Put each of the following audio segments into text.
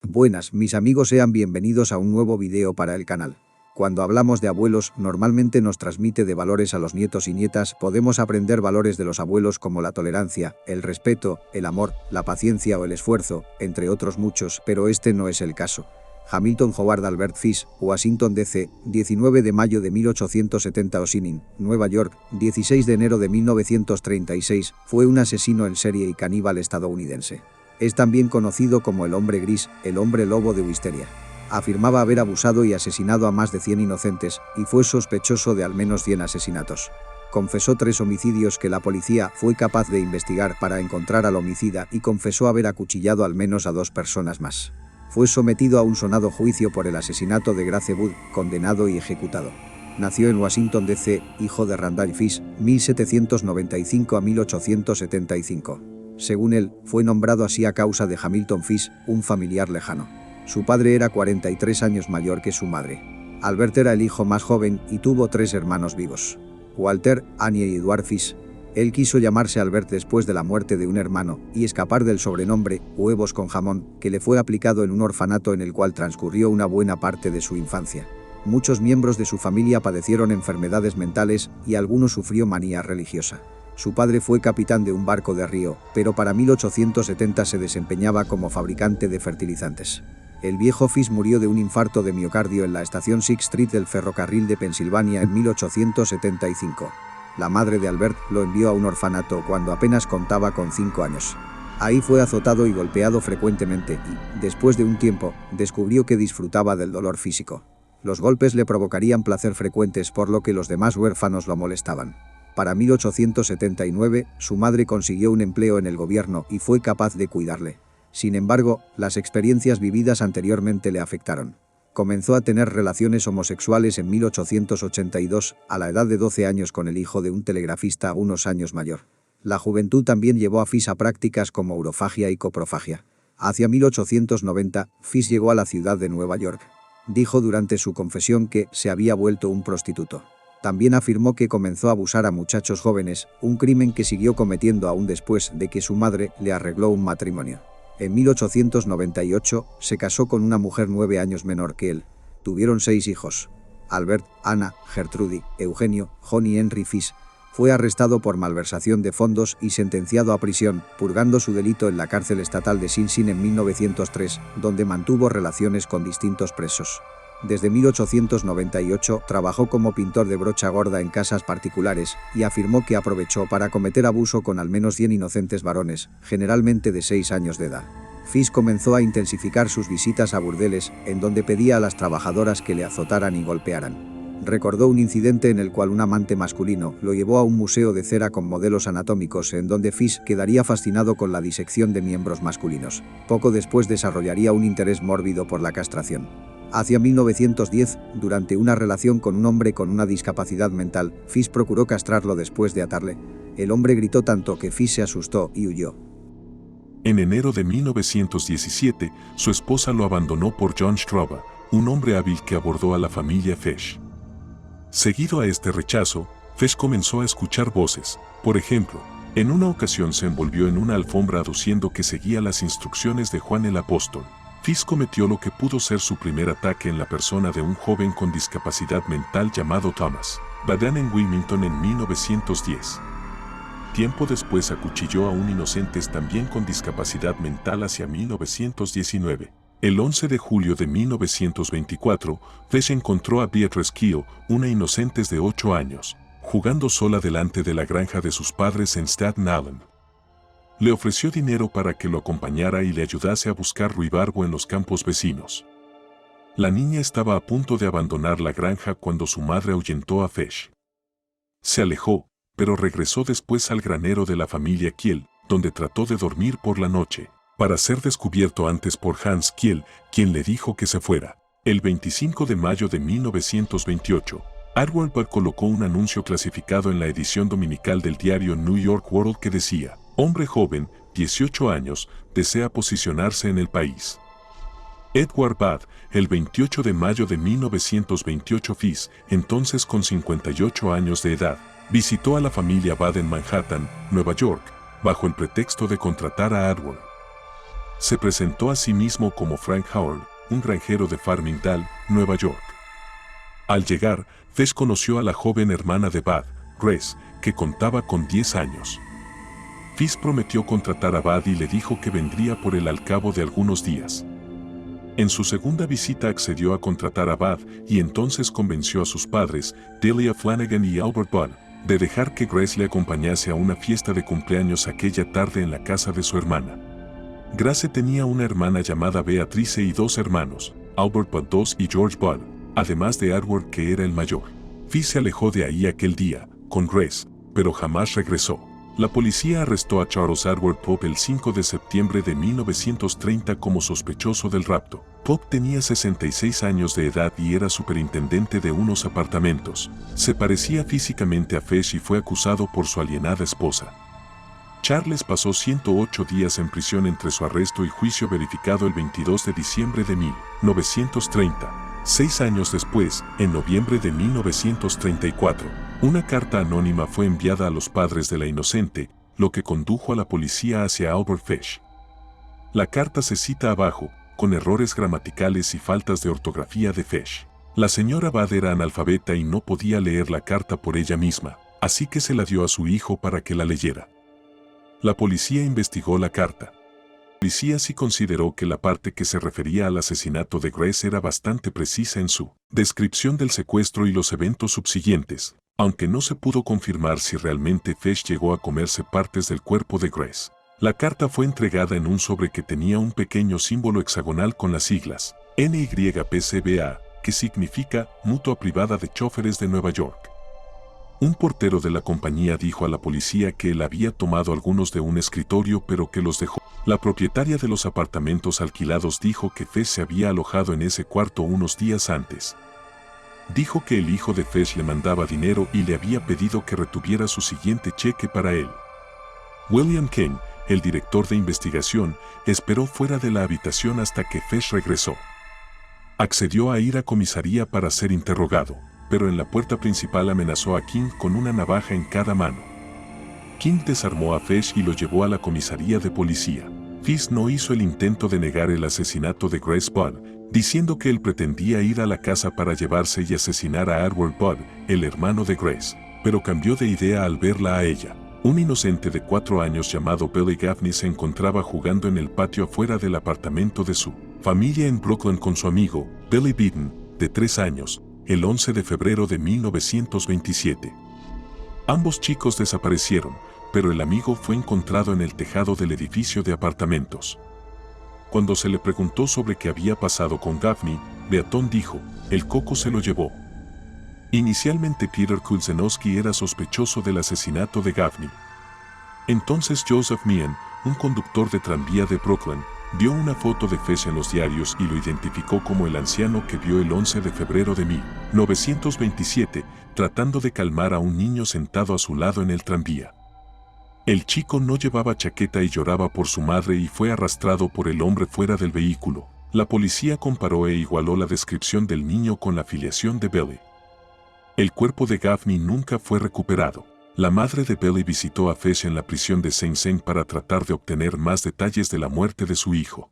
Buenas, mis amigos, sean bienvenidos a un nuevo video para el canal. Cuando hablamos de abuelos, normalmente nos transmite de valores a los nietos y nietas. Podemos aprender valores de los abuelos como la tolerancia, el respeto, el amor, la paciencia o el esfuerzo, entre otros muchos, pero este no es el caso. Hamilton Howard Albert Fish, Washington D.C., 19 de mayo de 1870. Ossining, Nueva York, 16 de enero de 1936, fue un asesino en serie y caníbal estadounidense. Es también conocido como el hombre gris, el hombre lobo de Wisteria. Afirmaba haber abusado y asesinado a más de 100 inocentes, y fue sospechoso de al menos 100 asesinatos. Confesó 3 homicidios que la policía fue capaz de investigar para encontrar al homicida y confesó haber acuchillado al menos a 2 personas más. Fue sometido a un sonado juicio por el asesinato de Grace Wood, condenado y ejecutado. Nació en Washington D.C., hijo de Randall Fish, 1795 a 1875. Según él, fue nombrado así a causa de Hamilton Fish, un familiar lejano. Su padre era 43 años mayor que su madre. Albert era el hijo más joven y tuvo 3 hermanos vivos: Walter, Annie y Edward Fish. Él quiso llamarse Albert después de la muerte de un hermano y escapar del sobrenombre «huevos con jamón» que le fue aplicado en un orfanato en el cual transcurrió una buena parte de su infancia. Muchos miembros de su familia padecieron enfermedades mentales y alguno sufrió manía religiosa. Su padre fue capitán de un barco de río, pero para 1870 se desempeñaba como fabricante de fertilizantes. El viejo Fish murió de un infarto de miocardio en la estación Sixth Street del ferrocarril de Pensilvania en 1875. La madre de Albert lo envió a un orfanato cuando apenas contaba con 5 años. Ahí fue azotado y golpeado frecuentemente y, después de un tiempo, descubrió que disfrutaba del dolor físico. Los golpes le provocarían placer frecuentes, por lo que los demás huérfanos lo molestaban. Para 1879, su madre consiguió un empleo en el gobierno y fue capaz de cuidarle. Sin embargo, las experiencias vividas anteriormente le afectaron. Comenzó a tener relaciones homosexuales en 1882, a la edad de 12 años, con el hijo de un telegrafista unos años mayor. La juventud también llevó a Fish a prácticas como urofagia y coprofagia. Hacia 1890, Fish llegó a la ciudad de Nueva York. Dijo durante su confesión que se había vuelto un prostituto. También afirmó que comenzó a abusar a muchachos jóvenes, un crimen que siguió cometiendo aún después de que su madre le arregló un matrimonio. En 1898 se casó con una mujer 9 años menor que él. Tuvieron 6 hijos: Albert, Anna, Gertrude, Eugenio, John y Henry Fish. Fue arrestado por malversación de fondos y sentenciado a prisión, purgando su delito en la cárcel estatal de Sing Sing en 1903, donde mantuvo relaciones con distintos presos. Desde 1898 trabajó como pintor de brocha gorda en casas particulares y afirmó que aprovechó para cometer abuso con al menos 100 inocentes varones, generalmente de 6 años de edad. Fish comenzó a intensificar sus visitas a burdeles, en donde pedía a las trabajadoras que le azotaran y golpearan. Recordó un incidente en el cual un amante masculino lo llevó a un museo de cera con modelos anatómicos, en donde Fish quedaría fascinado con la disección de miembros masculinos. Poco después desarrollaría un interés mórbido por la castración. Hacia 1910, durante una relación con un hombre con una discapacidad mental, Fish procuró castrarlo después de atarle. El hombre gritó tanto que Fish se asustó y huyó. En enero de 1917, su esposa lo abandonó por John Straba, un hombre hábil que abordó a la familia Fish. Seguido a este rechazo, Fish comenzó a escuchar voces. Por ejemplo, en una ocasión se envolvió en una alfombra aduciendo que seguía las instrucciones de Juan el Apóstol. Fish cometió lo que pudo ser su primer ataque en la persona de un joven con discapacidad mental llamado Thomas Badan en Wilmington en 1910. Tiempo después acuchilló a un inocente también con discapacidad mental hacia 1919. El 11 de julio de 1924, Fish encontró a Beatrice Keogh, una inocente de 8 años, jugando sola delante de la granja de sus padres en Staten Island. Le ofreció dinero para que lo acompañara y le ayudase a buscar ruibarbo en los campos vecinos. La niña estaba a punto de abandonar la granja cuando su madre ahuyentó a Fish. Se alejó, pero regresó después al granero de la familia Kiel, donde trató de dormir por la noche, para ser descubierto antes por Hans Kiel, quien le dijo que se fuera. El 25 de mayo de 1928, Arwelberg colocó un anuncio clasificado en la edición dominical del diario New York World que decía: hombre joven, 18 años, desea posicionarse en el país. Edward Bad, el 28 de mayo de 1928, Fish, entonces con 58 años de edad, visitó a la familia Bad en Manhattan, Nueva York, bajo el pretexto de contratar a Arwell. Se presentó a sí mismo como Frank Howard, un granjero de Farmingdale, Nueva York. Al llegar, Fesh conoció a la joven hermana de Bud, Grace, que contaba con 10 años. Fesh prometió contratar a Bud y le dijo que vendría por él al cabo de algunos días. En su segunda visita accedió a contratar a Bud y entonces convenció a sus padres, Delia Flanagan y Albert Budd, de dejar que Grace le acompañase a una fiesta de cumpleaños aquella tarde en la casa de su hermana. Grace tenía una hermana llamada Beatrice y 2 hermanos, Albert Budd II y George Budd, además de Edward, que era el mayor. Fesh se alejó de ahí aquel día, con Grace, pero jamás regresó. La policía arrestó a Charles Edward Pope el 5 de septiembre de 1930 como sospechoso del rapto. Pope tenía 66 años de edad y era superintendente de unos apartamentos. Se parecía físicamente a Fesh y fue acusado por su alienada esposa. Charles pasó 108 días en prisión entre su arresto y juicio verificado el 22 de diciembre de 1930. 6 años después, en noviembre de 1934, una carta anónima fue enviada a los padres de la inocente, lo que condujo a la policía hacia Albert Fesh. La carta se cita abajo, con errores gramaticales y faltas de ortografía de Fesh. La señora Budd era analfabeta y no podía leer la carta por ella misma, así que se la dio a su hijo para que la leyera. La policía investigó la carta. La policía sí consideró que la parte que se refería al asesinato de Grace era bastante precisa en su descripción del secuestro y los eventos subsiguientes, aunque no se pudo confirmar si realmente Fesh llegó a comerse partes del cuerpo de Grace. La carta fue entregada en un sobre que tenía un pequeño símbolo hexagonal con las siglas NYPCBA, que significa Mutua Privada de Chóferes de Nueva York. Un portero de la compañía dijo a la policía que él había tomado algunos de un escritorio pero que los dejó. La propietaria de los apartamentos alquilados dijo que Fesh se había alojado en ese cuarto unos días antes. Dijo que el hijo de Fesh le mandaba dinero y le había pedido que retuviera su siguiente cheque para él. William King, el director de investigación, esperó fuera de la habitación hasta que Fesh regresó. Accedió a ir a comisaría para ser interrogado, pero en la puerta principal amenazó a King con una navaja en cada mano. King desarmó a Fesh y lo llevó a la comisaría de policía. Fesh no hizo el intento de negar el asesinato de Grace Budd, diciendo que él pretendía ir a la casa para llevarse y asesinar a Edward Budd, el hermano de Grace, pero cambió de idea al verla a ella. Un inocente de 4 años llamado Billy Gaffney se encontraba jugando en el patio afuera del apartamento de su familia en Brooklyn con su amigo, Billy Beaton, de 3 años, el 11 de febrero de 1927. Ambos chicos desaparecieron, pero el amigo fue encontrado en el tejado del edificio de apartamentos. Cuando se le preguntó sobre qué había pasado con Gaffney, Beaton dijo, el coco se lo llevó. Inicialmente Peter Kuznowski era sospechoso del asesinato de Gaffney. Entonces Joseph Meehan, un conductor de tranvía de Brooklyn, vio una foto de Fesh en los diarios y lo identificó como el anciano que vio el 11 de febrero de 1927, tratando de calmar a un niño sentado a su lado en el tranvía. El chico no llevaba chaqueta y lloraba por su madre y fue arrastrado por el hombre fuera del vehículo. La policía comparó e igualó la descripción del niño con la filiación de Billy. El cuerpo de Gaffney nunca fue recuperado. La madre de Billy visitó a Fesh en la prisión de Sing Sing para tratar de obtener más detalles de la muerte de su hijo.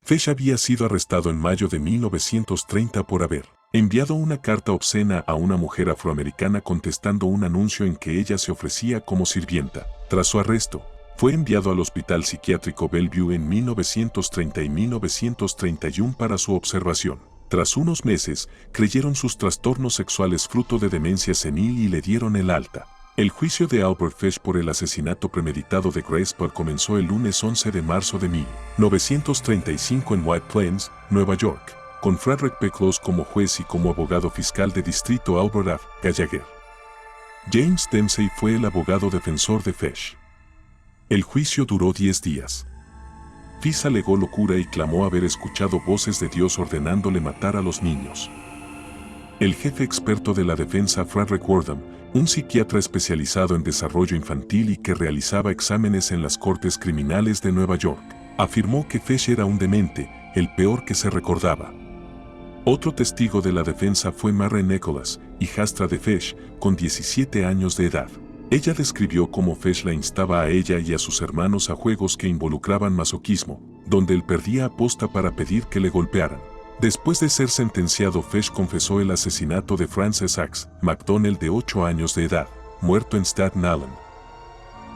Fesh había sido arrestado en mayo de 1930 por haber enviado una carta obscena a una mujer afroamericana contestando un anuncio en que ella se ofrecía como sirvienta. Tras su arresto, fue enviado al Hospital Psiquiátrico Bellevue en 1930 y 1931 para su observación. Tras unos meses, creyeron sus trastornos sexuales fruto de demencia senil y le dieron el alta. El juicio de Albert Fesh por el asesinato premeditado de Grace Budd comenzó el lunes 11 de marzo de 1935 en White Plains, Nueva York, con Frederick P. Close como juez y como abogado fiscal de distrito Albert F. Gallagher. James Dempsey fue el abogado defensor de Fesh. El juicio duró 10 días. Fesh alegó locura y clamó haber escuchado voces de Dios ordenándole matar a los niños. El jefe experto de la defensa, Frederick Wardham, un psiquiatra especializado en desarrollo infantil y que realizaba exámenes en las cortes criminales de Nueva York, afirmó que Fesh era un demente, el peor que se recordaba. Otro testigo de la defensa fue Mary Nicholas, hijastra de Fesh, con 17 años de edad. Ella describió cómo Fesh la instaba a ella y a sus hermanos a juegos que involucraban masoquismo, donde él perdía aposta para pedir que le golpearan. Después de ser sentenciado, Fesh confesó el asesinato de Frances Axe McDonnell, de 8 años de edad, muerto en Staten Island.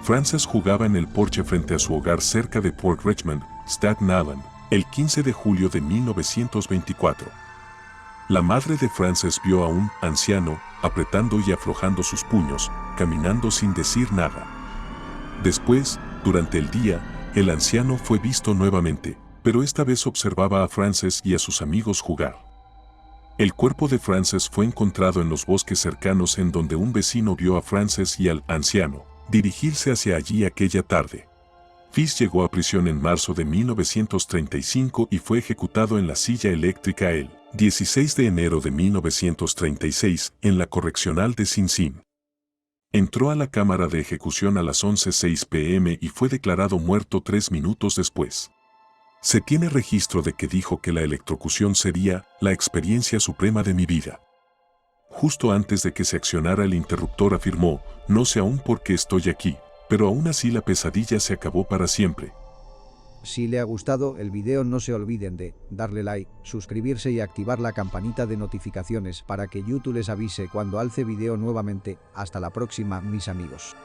Frances jugaba en el porche frente a su hogar cerca de Port Richmond, Staten Island, el 15 de julio de 1924. La madre de Frances vio a un anciano apretando y aflojando sus puños, caminando sin decir nada. Después, durante el día, el anciano fue visto nuevamente, pero esta vez observaba a Frances y a sus amigos jugar. El cuerpo de Frances fue encontrado en los bosques cercanos, en donde un vecino vio a Frances y al anciano dirigirse hacia allí aquella tarde. Fish llegó a prisión en marzo de 1935 y fue ejecutado en la silla eléctrica el 16 de enero de 1936 en la correccional de Sing Sing. Entró a la cámara de ejecución a las 11:06 p.m. y fue declarado muerto 3 minutos después. Se tiene registro de que dijo que la electrocución sería la experiencia suprema de mi vida. Justo antes de que se accionara el interruptor afirmó: no sé aún por qué estoy aquí, pero aún así la pesadilla se acabó para siempre. Si le ha gustado el video, no se olviden de darle like, suscribirse y activar la campanita de notificaciones para que YouTube les avise cuando alce video nuevamente. Hasta la próxima, mis amigos.